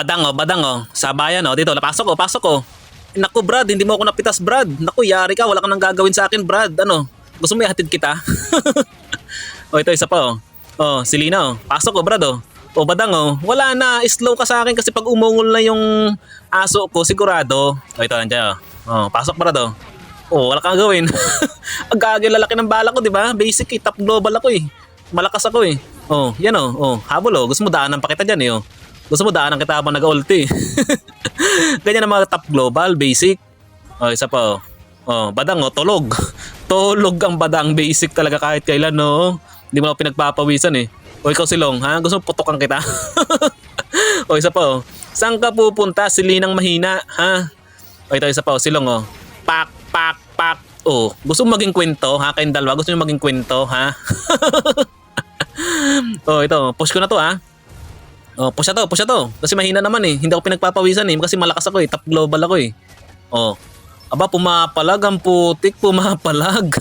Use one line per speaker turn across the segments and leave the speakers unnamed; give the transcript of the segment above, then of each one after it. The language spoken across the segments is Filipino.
Badang oh. Sa bayan oh. Dito, pasok oh, pasok oh. Naku Brad, hindi mo ako napitas Brad. Naku, yari ka, wala kang nang gagawin sa akin Brad. Ano, gusto mo ihatid kita? Oh, ito isa pa oh. Oh, si Lina oh. Pasok oh Brad oh. Oh, badang oh. Wala na, slow ka sa akin kasi pag umungol na yung aso ko, sigurado. Oh, ito nandiyan oh. Oh, pasok Brad oh. Oh, wala kang gawin. Ang gagawin lalaki ng bala ko, di ba? Basic top global ako eh. Malakas ako eh. Oh, yan oh. Oh, habol oh. Gusto mo daanan pa kita diyan eh oh. Gusto mo daanan kita habang nag-ulti. Ganyan ang mga top global, basic. Oh, isa pa oh. Oh, badang oh, tulog. Tulog ang badang, basic talaga kahit kailan no. Hindi mo ako pinagpapawisan eh. O ikaw silong, ha? Gusto mo putukan kita? O isa pa oh. Saan ka pupunta? Silinang mahina, ha? O ito isa pa oh, silong oh. Pak, pak, pak. Oh, gusto mo maging kwento, ha? Kayong dalawa, gusto mo maging kwento, ha? Oh, ito, push ko na to, ha? Oh, push na to. Kasi mahina naman eh. Hindi ako pinagpapawisan eh. Kasi malakas ako eh. Top global ako eh. Oh. Aba, pumapalag ang putik. Pumapalag.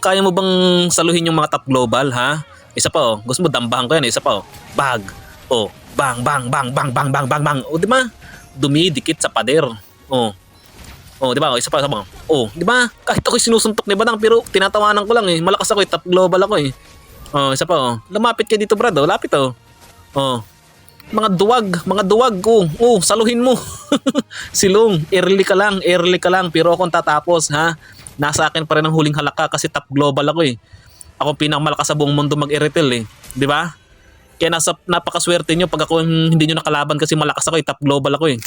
Kaya mo bang saluhin yung mga top global, ha? Isa pa oh. Gusto mo dambahan ko yan eh. Isa pa oh. Bag. Oh. Bang, bang, bang, bang, bang, bang, bang, bang. Oh, di ba? Dumidikit sa pader. Oh. Oh, di ba? Oh, isa pa. Oh, di ba? Kahit ako sinusuntok ni Badang pero tinatawanan ko lang eh. Malakas ako eh. Top global ako eh. Oh, isa pa oh. Lumapit kayo dito, Brad. Oh, lapit oh. Oh. Mga duwag, saluhin mo. Silong, early ka lang, pero ako ang tatapos, ha? Nasa akin pa rin ang huling halaka kasi top global ako eh. Ako pinakamalakas sa buong mundo mag-retail eh, di ba? Kaya napakaswerte nyo pag ako hindi nyo nakalaban kasi malakas ako eh, top global ako eh.